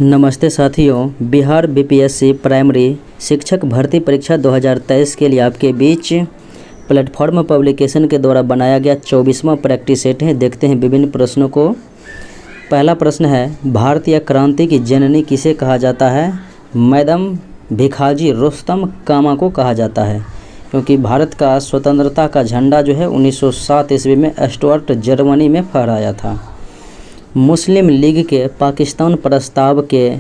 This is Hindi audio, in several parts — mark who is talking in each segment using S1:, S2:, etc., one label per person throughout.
S1: नमस्ते साथियों, बिहार बीपीएससी प्राइमरी शिक्षक भर्ती परीक्षा 2023 के लिए आपके बीच प्लेटफॉर्म पब्लिकेशन के द्वारा बनाया गया 24वां प्रैक्टिस सेट है। देखते हैं विभिन्न प्रश्नों को। पहला प्रश्न है, भारतीय क्रांति की जननी किसे कहा जाता है? मैडम भिखाजी रुस्तम कामा को कहा जाता है, क्योंकि भारत का स्वतंत्रता का झंडा जो है 1907 ईस्वी में स्टुअर्ट जर्मनी में फहराया था। मुस्लिम लीग के पाकिस्तान प्रस्ताव के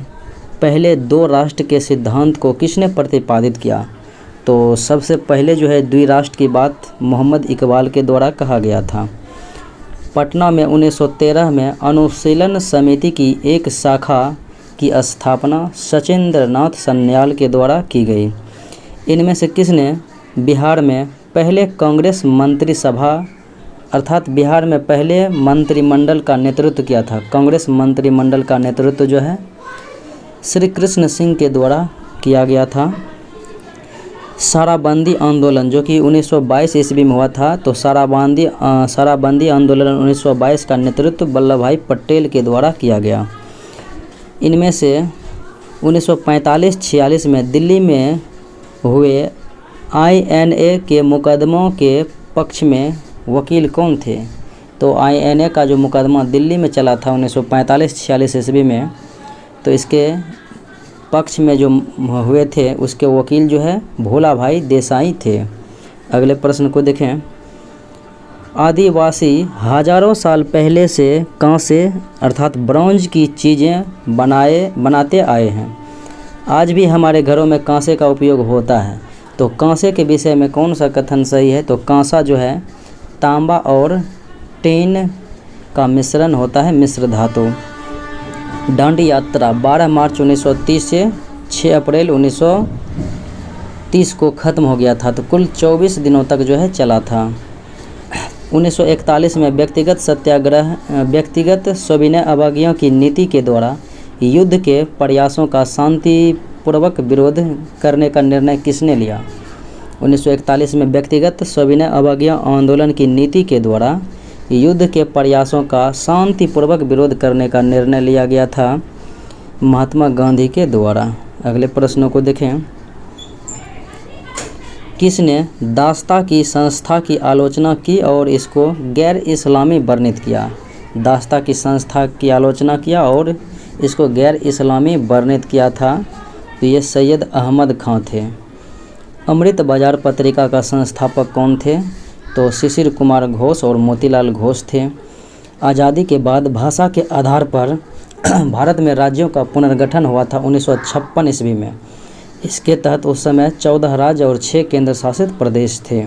S1: पहले दो राष्ट्र के सिद्धांत को किसने प्रतिपादित किया? तो सबसे पहले जो है द्विराष्ट्र की बात मोहम्मद इकबाल के द्वारा कहा गया था। पटना में 1913 में अनुशीलन समिति की एक शाखा की स्थापना सचिंद्रनाथ सन्याल के द्वारा की गई। इनमें से किसने बिहार में पहले कांग्रेस मंत्रिसभा अर्थात बिहार में पहले मंत्रिमंडल का नेतृत्व किया था? कांग्रेस मंत्रिमंडल का नेतृत्व जो है श्री कृष्ण सिंह के द्वारा किया गया था। शराबबंदी आंदोलन जो कि 1922 ईस्वी में हुआ था, तो शराबबंदी आंदोलन 1922 का नेतृत्व वल्लभ भाई पटेल के द्वारा किया गया। इनमें से 1945-46 में दिल्ली में हुए INA के मुकदमों के पक्ष में वकील कौन थे? तो INA का जो मुकदमा दिल्ली में चला था 1945-46 ईस्वी में, तो इसके पक्ष में जो हुए थे उसके वकील जो है भोला भाई देसाई थे। अगले प्रश्न को देखें। आदिवासी हजारों साल पहले से कांसे अर्थात ब्रॉन्ज की चीज़ें बनाते आए हैं। आज भी हमारे घरों में कांसे का उपयोग होता है। तो कांसे के विषय में कौन सा कथन सही है? तो कांसा जो है तांबा और टीन का मिश्रण होता है, मिश्र धातु। दांडी यात्रा 12 मार्च 1930 से 6 अप्रैल 1930 को ख़त्म हो गया था, तो कुल 24 दिनों तक जो है चला था। 1941 में व्यक्तिगत सविनय अवज्ञा की नीति के द्वारा युद्ध के प्रयासों का शांतिपूर्वक विरोध करने का निर्णय किसने लिया? 1941 में व्यक्तिगत सविनय अवज्ञा आंदोलन की नीति के द्वारा युद्ध के प्रयासों का शांतिपूर्वक विरोध करने का निर्णय लिया गया था महात्मा गांधी के द्वारा। अगले प्रश्नों को देखें। किसने दास्ता की संस्था की आलोचना की और इसको गैर इस्लामी वर्णित किया? दास्ता की संस्था की आलोचना किया और इसको गैर इस्लामी वर्णित किया था, तो ये सैयद अहमद खां थे। अमृत बाजार पत्रिका का संस्थापक कौन थे? तो शिशिर कुमार घोष और मोतीलाल घोष थे। आज़ादी के बाद भाषा के आधार पर भारत में राज्यों का पुनर्गठन हुआ था 1956 ईस्वी में। इसके तहत उस समय 14 राज्य और 6 केंद्र शासित प्रदेश थे।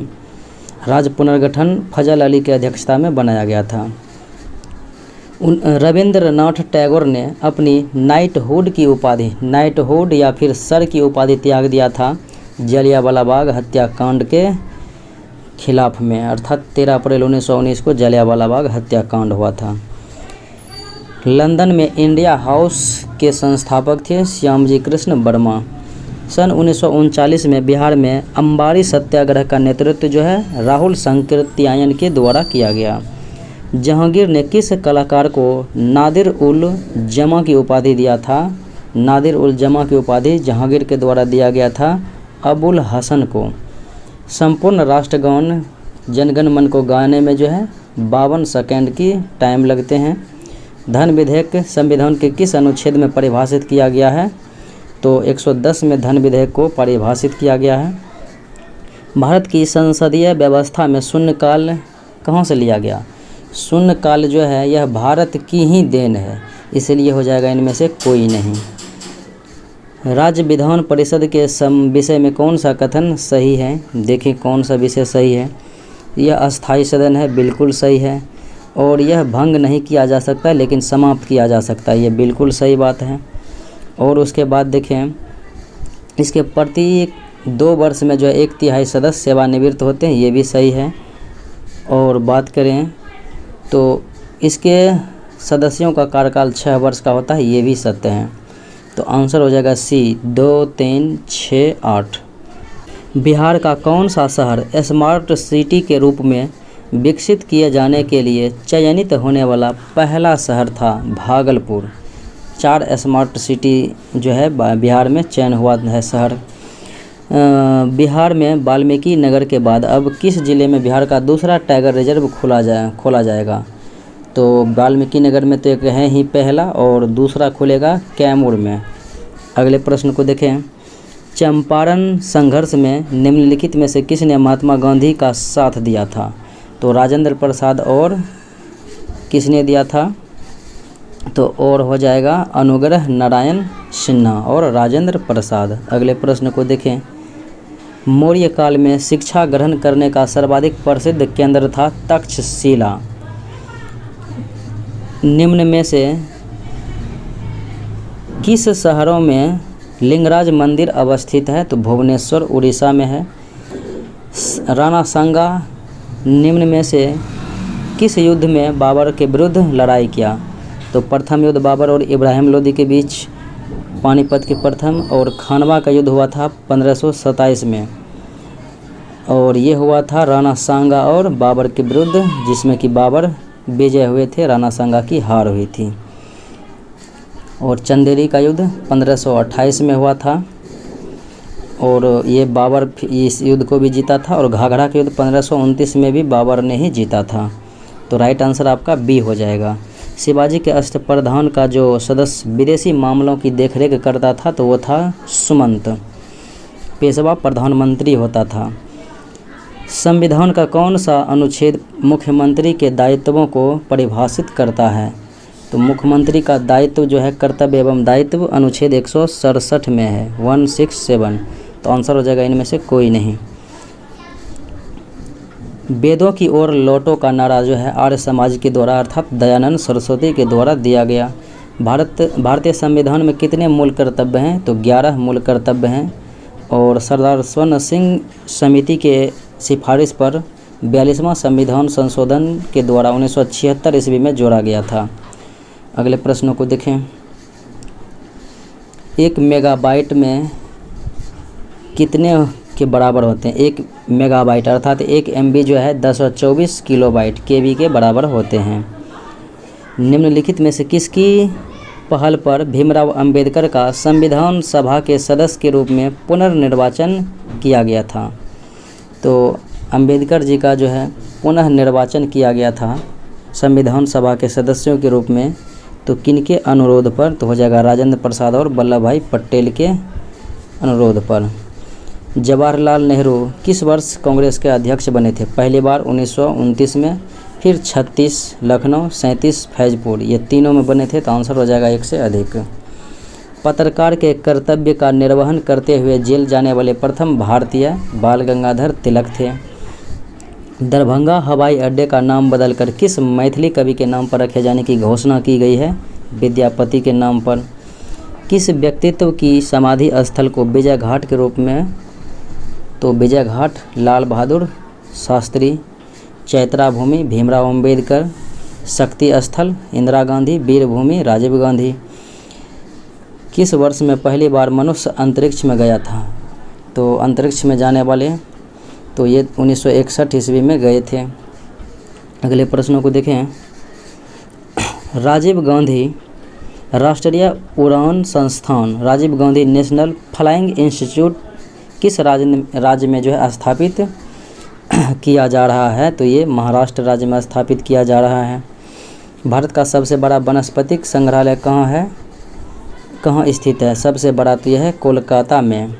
S1: राज्य पुनर्गठन फजल अली की अध्यक्षता में बनाया गया था। रविंद्रनाथ टैगोर ने अपनी नाइटहुड की उपाधि, नाइटहुड या फिर सर की उपाधि त्याग दिया था जलियांवाला बाग हत्याकांड के खिलाफ में, अर्थात 13 अप्रैल 1919 को जलियांवाला बाग हत्याकांड हुआ था। लंदन में इंडिया हाउस के संस्थापक थे श्यामजी कृष्ण वर्मा। सन 1939 में बिहार में अंबारी सत्याग्रह का नेतृत्व जो है राहुल संकृत्यायन के द्वारा किया गया। जहांगीर ने किस कलाकार को नादिर उल जमा की उपाधि दिया था? नादिर उल जमा की उपाधि जहांगीर के द्वारा दिया गया था अबुल हसन को। संपूर्ण राष्ट्रगान जनगण मन को गाने में जो है 52 सेकंड की टाइम लगते हैं। धन विधेयक संविधान के किस अनुच्छेद में परिभाषित किया गया है? तो 110 में धन विधेयक को परिभाषित किया गया है। भारत की संसदीय व्यवस्था में शून्यकाल कहाँ से लिया गया? शून्यकाल जो है यह भारत की ही देन है, इसलिए हो जाएगा इनमें से कोई नहीं। राज्य विधान परिषद के विषय में कौन सा कथन सही है? देखिए कौन सा विषय सही है। यह अस्थायी सदन है, बिल्कुल सही है। और यह भंग नहीं किया जा सकता लेकिन समाप्त किया जा सकता है, ये बिल्कुल सही बात है। और उसके बाद देखें, इसके प्रति 2 वर्ष में जो है 1/3 सदस्य सेवानिवृत्त होते हैं, ये भी सही है। और बात करें तो इसके सदस्यों का कार्यकाल 6 वर्ष का होता है, ये भी सत्य है। तो आंसर हो जाएगा C 2, 3, 6, 8। बिहार का कौन सा शहर स्मार्ट सिटी के रूप में विकसित किए जाने के लिए चयनित होने वाला पहला शहर था? भागलपुर। 4 स्मार्ट सिटी जो है बिहार में चयन हुआ है शहर। बिहार में वाल्मीकि नगर के बाद अब किस जिले में बिहार का दूसरा टाइगर रिजर्व खोला जाएगा? तो वाल्मीकि नगर में तो एक है ही पहला, और दूसरा खुलेगा कैमूर में। अगले प्रश्न को देखें। चंपारण संघर्ष में निम्नलिखित में से किसने महात्मा गांधी का साथ दिया था? तो राजेंद्र प्रसाद, और किसने दिया था? तो और हो जाएगा अनुग्रह नारायण सिन्हा और राजेंद्र प्रसाद। अगले प्रश्न को देखें। मौर्य काल में शिक्षा ग्रहण करने का सर्वाधिक प्रसिद्ध केंद्र था तक्षशिला। निम्न में से किस शहरों में लिंगराज मंदिर अवस्थित है? तो भुवनेश्वर उड़ीसा में है। राणा सांगा निम्न में से किस युद्ध में बाबर के विरुद्ध लड़ाई किया? तो प्रथम युद्ध बाबर और इब्राहिम लोदी के बीच पानीपत के प्रथम, और खानवा का युद्ध हुआ था 1527 में, और ये हुआ था राणा सांगा और बाबर के विरुद्ध, जिसमें कि बाबर विजय हुए थे, राणा सांगा की हार हुई थी। और चंदेरी का युद्ध 1528 में हुआ था, और ये बाबर इस युद्ध को भी जीता था। और घाघरा के युद्ध 1529 में भी बाबर ने ही जीता था। तो राइट आंसर आपका बी हो जाएगा। शिवाजी के अष्टप्रधान का जो सदस्य विदेशी मामलों की देखरेख करता था तो वो था सुमंत। पेशवा प्रधानमंत्री होता था। संविधान का कौन सा अनुच्छेद मुख्यमंत्री के दायित्वों को परिभाषित करता है? तो मुख्यमंत्री का दायित्व जो है कर्तव्य एवं दायित्व अनुच्छेद 167 में है, 167। तो आंसर हो जाएगा इनमें से कोई नहीं। वेदों की ओर लौटो का नारा जो है आर्य समाज के द्वारा अर्थात दयानंद सरस्वती के द्वारा दिया गया। भारतीय संविधान में कितने मूल कर्तव्य हैं? तो 11 मूल कर्तव्य हैं। और सरदार स्वर्ण सिंह समिति के सिफारिश पर 42वां संविधान संशोधन के द्वारा 1976 ईस्वी में जोड़ा गया था। अगले प्रश्नों को देखें। 1 मेगाबाइट में कितने के बराबर होते हैं? 1 मेगाबाइट अर्थात 1 MB जो है 1024 किलोबाइट KB के बराबर होते हैं। निम्नलिखित में से किसकी पहल पर भीमराव अंबेडकर का संविधान सभा के सदस्य के रूप में पुनर्निर्वाचन किया गया था? तो अंबेडकर जी का जो है पुनः निर्वाचन किया गया था संविधान सभा के सदस्यों के रूप में, तो किनके अनुरोध पर? तो हो जाएगा राजेंद्र प्रसाद और वल्लभ भाई पटेल के अनुरोध पर। जवाहरलाल नेहरू किस वर्ष कांग्रेस के अध्यक्ष बने थे? पहली बार 1929 में, फिर 36 लखनऊ, 37 फैजपुर, ये तीनों में बने थे। तो आंसर हो जाएगा 1 से अधिक। पत्रकार के कर्तव्य का निर्वहन करते हुए जेल जाने वाले प्रथम भारतीय बाल गंगाधर तिलक थे। दरभंगा हवाई अड्डे का नाम बदलकर किस मैथिली कवि के नाम पर रखे जाने की घोषणा की गई है? विद्यापति के नाम पर। किस व्यक्तित्व की समाधि स्थल को विजय घाट के रूप में? तो विजय घाट लाल बहादुर शास्त्री। चैत्रा भूमि भीमराव अंबेडकर। शक्ति स्थल इंदिरा गांधी। वीर भूमि राजीव गांधी। किस वर्ष में पहली बार मनुष्य अंतरिक्ष में गया था? तो अंतरिक्ष में जाने वाले तो ये 1961 ईस्वी में गए थे। अगले प्रश्नों को देखें। राजीव गांधी राष्ट्रीय उड़ान संस्थान Rajiv Gandhi national flying institute किस राज्य में जो है स्थापित किया जा रहा है? तो ये महाराष्ट्र राज्य में स्थापित किया जा रहा है। भारत का सबसे बड़ा वनस्पतिक संग्रहालय कहाँ है, कहाँ स्थित है? सबसे बड़ा तो यह है कोलकाता में।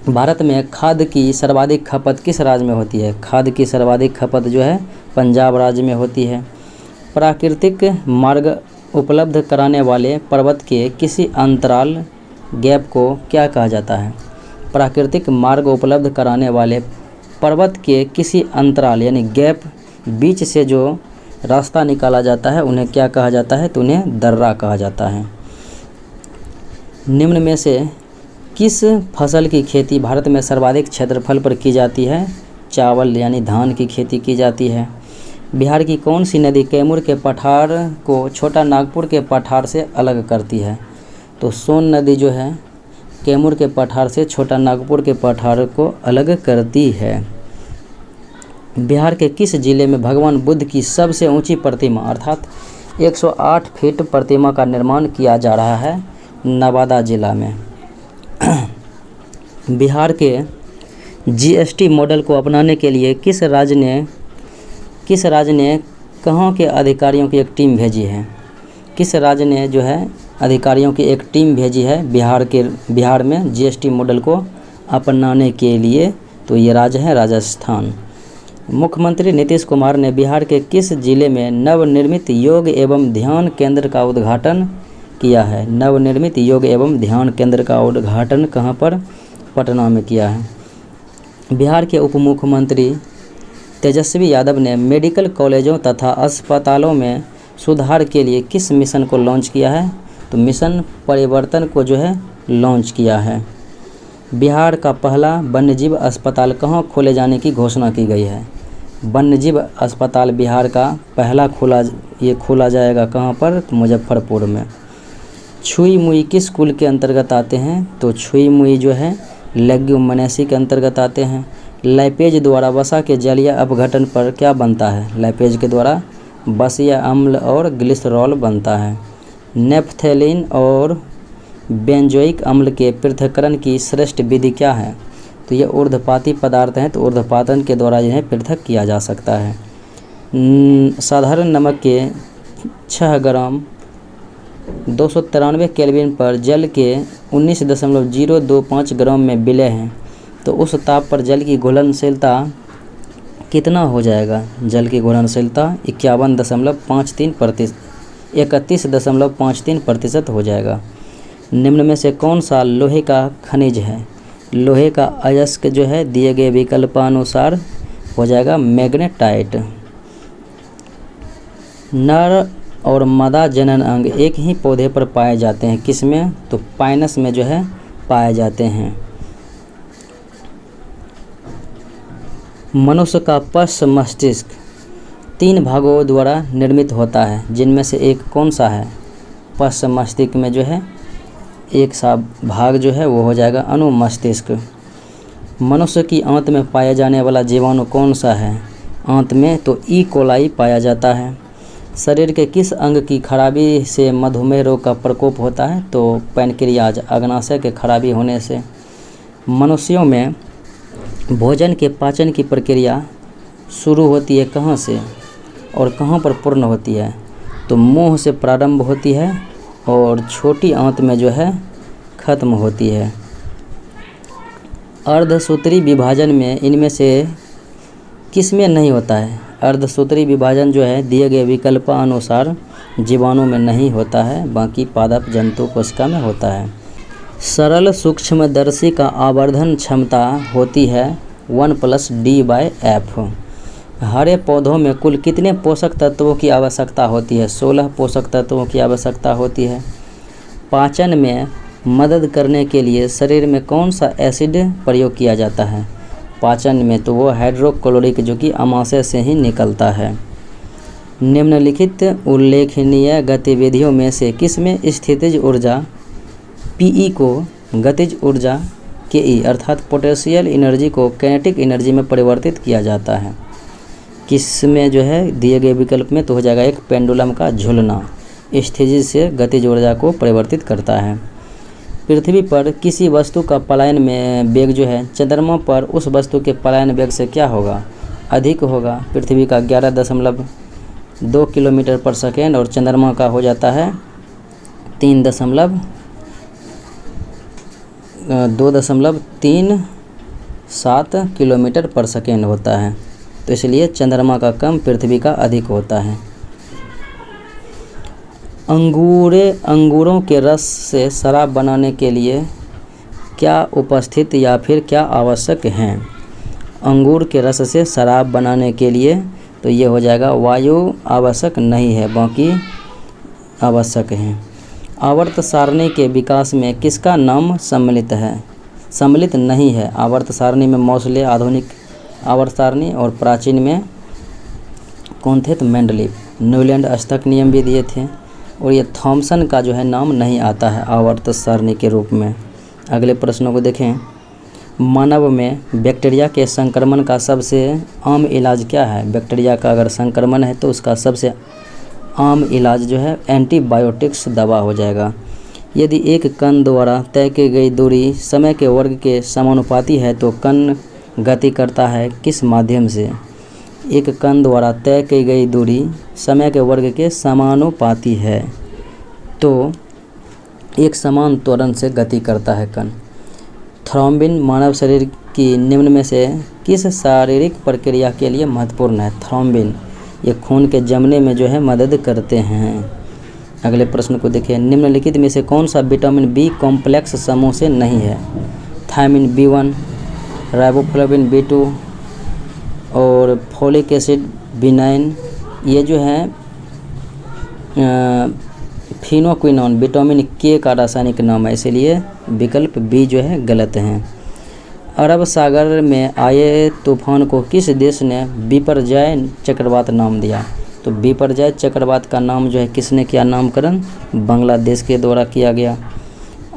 S1: भारत में खाद की सर्वाधिक खपत किस राज्य में होती है? खाद की सर्वाधिक खपत जो है पंजाब राज्य में होती है। प्राकृतिक मार्ग उपलब्ध कराने वाले पर्वत के किसी अंतराल गैप को क्या कहा जाता है? प्राकृतिक मार्ग उपलब्ध कराने वाले पर्वत के किसी अंतराल यानी गैप बीच से जो रास्ता निकाला जाता है उन्हें क्या कहा जाता है? तो उन्हें दर्रा कहा जाता है। निम्न में से किस फसल की खेती भारत में सर्वाधिक क्षेत्रफल पर की जाती है? चावल यानी धान की खेती की जाती है। बिहार की कौन सी नदी कैमूर के पठार को छोटा नागपुर के पठार से अलग करती है? तो सोन नदी जो है कैमूर के पठार से छोटा नागपुर के पठार को अलग करती है। बिहार के किस जिले में भगवान बुद्ध की सबसे ऊंची प्रतिमा अर्थात 108 फीट प्रतिमा का निर्माण किया जा रहा है नवादा जिला में। बिहार के जीएसटी मॉडल को अपनाने के लिए किस राज्य ने कहाँ के अधिकारियों की एक टीम भेजी है? किस राज्य ने जो है अधिकारियों की एक टीम भेजी है बिहार में जीएसटी मॉडल को अपनाने के लिए? तो ये राज्य है राजस्थान। मुख्यमंत्री नीतीश कुमार ने बिहार के किस जिले में नवनिर्मित योग एवं ध्यान केंद्र का उद्घाटन किया है? नवनिर्मित योग एवं ध्यान केंद्र का उद्घाटन कहाँ पर? पटना में किया है। बिहार के उप मुख्यमंत्री तेजस्वी यादव ने मेडिकल कॉलेजों तथा अस्पतालों में सुधार के लिए किस मिशन को लॉन्च किया है? तो मिशन परिवर्तन को जो है लॉन्च किया है। बिहार का पहला वन्यजीव अस्पताल कहाँ खोले जाने की घोषणा की गई है? वन्यजीव अस्पताल बिहार का पहला खोला जाएगा कहाँ पर? मुजफ्फरपुर में। छुई मुई किस कुल के अंतर्गत आते हैं? तो छुई मुई जो है लेग्यूमिनेसी के अंतर्गत आते हैं। लाइपेज द्वारा वसा के जलीय अपघटन पर क्या बनता है? लाइपेज के द्वारा बसीय अम्ल और ग्लिसरॉल बनता है। नेफ्थेलिन और बेंजोइक अम्ल के पृथक्करण की श्रेष्ठ विधि क्या है? तो ये ऊर्ध्वपाती पदार्थ हैं, तो ऊर्ध्वपातन के द्वारा इन्हें पृथक किया जा सकता है। साधारण नमक के 6 ग्राम 293 केल्विन पर जल के 19.025 ग्राम में विलय हैं, तो उस ताप पर जल की घुलनशीलता कितना हो जाएगा? जल की घुलनशीलता 31.53% हो जाएगा। निम्न में से कौन सा लोहे का खनिज है? लोहे का अयस्क जो है दिए गए विकल्पानुसार हो जाएगा मैग्नेटाइट। नर और मादा जनन अंग एक ही पौधे पर पाए जाते हैं, किसमें? तो पाइनस में जो है पाए जाते हैं। मनुष्य का पश्च मस्तिष्क 3 भागों द्वारा निर्मित होता है, जिनमें से एक कौन सा है? पश्च मस्तिष्क में जो है एक सा भाग जो है वो हो जाएगा अनुमस्तिष्क। मनुष्य की आंत में पाया जाने वाला जीवाणु कौन सा है? आंत में तो ई कोलाई पाया जाता है। शरीर के किस अंग की खराबी से मधुमेह रोग का प्रकोप होता है? तो पैनक्रियाज, अग्नाशय के खराबी होने से। मनुष्यों में भोजन के पाचन की प्रक्रिया शुरू होती है कहाँ से और कहाँ पर पूर्ण होती है? तो मुंह से प्रारंभ होती है और छोटी आंत में जो है ख़त्म होती है। अर्धसूत्री विभाजन में इनमें से किस में नहीं होता है? अर्धसूत्री विभाजन जो है दिए गए विकल्पानुसार जीवाणु में नहीं होता है, बाकी पादप जंतु कोशिका में होता है। सरल सूक्ष्मदर्शी का आवर्धन क्षमता होती है 1+D/F। हरे पौधों में कुल कितने पोषक तत्वों की आवश्यकता होती है? 16 पोषक तत्वों की आवश्यकता होती है। पाचन में मदद करने के लिए शरीर में कौन सा एसिड प्रयोग किया जाता है? पाचन में तो वो हाइड्रोक्लोरिक जो कि अमाशय से ही निकलता है। निम्नलिखित उल्लेखनीय गतिविधियों में से किसमें स्थितिज ऊर्जा पीई को गतिज ऊर्जा केई अर्थात पोटेंशियल एनर्जी को काइनेटिक एनर्जी में परिवर्तित किया जाता है? किस में जो है दिए गए विकल्प में तो हो जाएगा एक पेंडुलम का झूलना स्थितिज से गतिज ऊर्जा को परिवर्तित करता है। पृथ्वी पर किसी वस्तु का पलायन में वेग जो है चंद्रमा पर उस वस्तु के पलायन वेग से क्या होगा? अधिक होगा। पृथ्वी का 11.2 किलोमीटर पर सेकेंड और चंद्रमा का हो जाता है 2.37 किलोमीटर पर सेकेंड होता है, तो इसलिए चंद्रमा का कम पृथ्वी का अधिक होता है। अंगूरों के रस से शराब बनाने के लिए क्या उपस्थित या फिर क्या आवश्यक हैं? अंगूर के रस से शराब बनाने के लिए तो ये हो जाएगा वायु आवश्यक नहीं है, बाकी आवश्यक हैं। आवर्त सारणी के विकास में किसका नाम सम्मिलित है? सम्मिलित नहीं है। आवर्त सारणी में मौसले आधुनिक आवर्त सारणी और प्राचीन में कौन थे? तो मेंडलीव। न्यूलैंड अष्टक नियम भी दिए थे और ये थॉमसन का जो है नाम नहीं आता है आवर्त सारणी के रूप में। अगले प्रश्नों को देखें। मानव में बैक्टीरिया के संक्रमण का सबसे आम इलाज क्या है? बैक्टीरिया का अगर संक्रमण है तो उसका सबसे आम इलाज जो है एंटीबायोटिक्स दवा हो जाएगा। यदि एक कण द्वारा तय की गई दूरी समय के वर्ग के समानुपाती है तो कण गति करता है किस माध्यम से? एक कण द्वारा तय की गई दूरी समय के वर्ग के समानुपाती है तो एक समान त्वरण से गति करता है कण। थ्रोम्बिन मानव शरीर की निम्न में से किस शारीरिक प्रक्रिया के लिए महत्वपूर्ण है? थ्रोम्बिन ये खून के जमने में जो है मदद करते हैं। अगले प्रश्न को देखिए, निम्नलिखित में से कौन सा विटामिन बी कॉम्प्लेक्स समूह से नहीं है? थायमिन B1, राइबोफ्लाविन B2 और फोलिक एसिड B9। ये जो है फिनोक्विनोन विटामिन के का रासायनिक नाम है, इसलिए विकल्प बी जो है गलत है। अरब सागर में आए तूफान को किस देश ने बिपरजॉय चक्रवात नाम दिया? तो बिपरजॉय चक्रवात का नाम जो है किसने किया नामकरण? बांग्लादेश के द्वारा किया गया।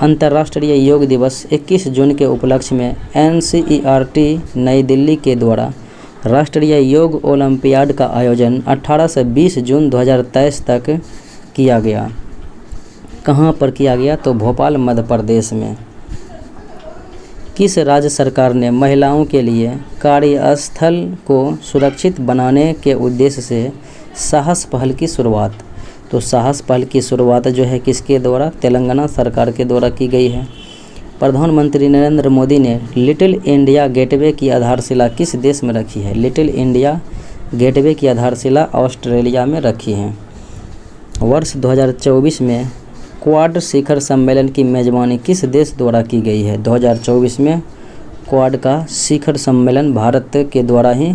S1: अंतर्राष्ट्रीय योग दिवस 21 जून के उपलक्ष्य में NCERT नई दिल्ली के द्वारा राष्ट्रीय योग ओलंपियाड का आयोजन 18 से 20 जून 2023 तक किया गया। कहाँ पर किया गया? तो भोपाल मध्य प्रदेश में। किस राज्य सरकार ने महिलाओं के लिए कार्यस्थल को सुरक्षित बनाने के उद्देश्य से साहस पहल की शुरुआत? तो साहस पहल की शुरुआत जो है किसके द्वारा? तेलंगाना सरकार के द्वारा की गई है। प्रधानमंत्री नरेंद्र मोदी ने लिटिल इंडिया गेटवे की आधारशिला किस देश में रखी है? लिटिल इंडिया गेटवे की आधारशिला ऑस्ट्रेलिया में रखी है। वर्ष 2024 में क्वाड शिखर सम्मेलन की मेजबानी किस देश द्वारा की गई है? 2024 में क्वाड का शिखर सम्मेलन भारत के द्वारा ही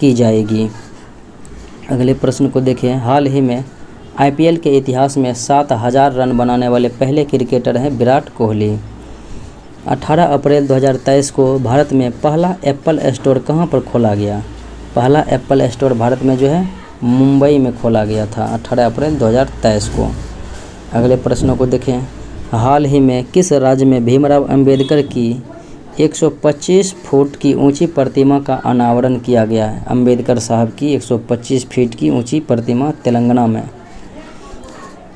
S1: की जाएगी। अगले प्रश्न को देखें, हाल ही में IPL के इतिहास में 7000 रन बनाने वाले पहले क्रिकेटर हैं विराट कोहली। 18 अप्रैल 2023 को भारत में पहला एप्पल स्टोर कहां पर खोला गया? पहला एप्पल स्टोर भारत में जो है मुंबई में खोला गया था 18 अप्रैल 2023 को। अगले प्रश्नों को देखें, हाल ही में किस राज्य में भीमराव अंबेडकर की 125 फुट की ऊंची प्रतिमा का अनावरण किया गया है? अंबेडकर साहब की 125 फीट की ऊंची प्रतिमा तेलंगाना में।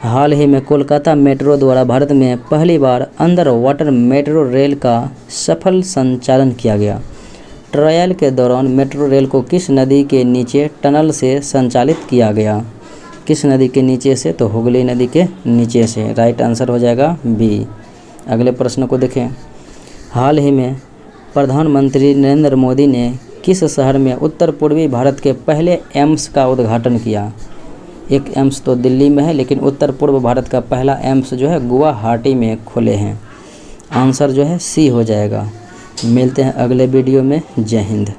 S1: हाल ही में कोलकाता मेट्रो द्वारा भारत में पहली बार अंडर वाटर मेट्रो रेल का सफल संचालन किया गया। ट्रायल के दौरान मेट्रो रेल को किस नदी के नीचे टनल से संचालित किया गया? किस नदी के नीचे से? तो हुगली नदी के नीचे से। राइट आंसर हो जाएगा बी। अगले प्रश्न को देखें, हाल ही में प्रधानमंत्री नरेंद्र मोदी ने किस शहर में उत्तर पूर्वी भारत के पहले एम्स का उद्घाटन किया? एक एम्स तो दिल्ली में है, लेकिन उत्तर पूर्व भारत का पहला एम्स जो है गुवाहाटी में खुले हैं। आंसर जो है सी हो जाएगा। मिलते हैं अगले वीडियो में। जय हिंद।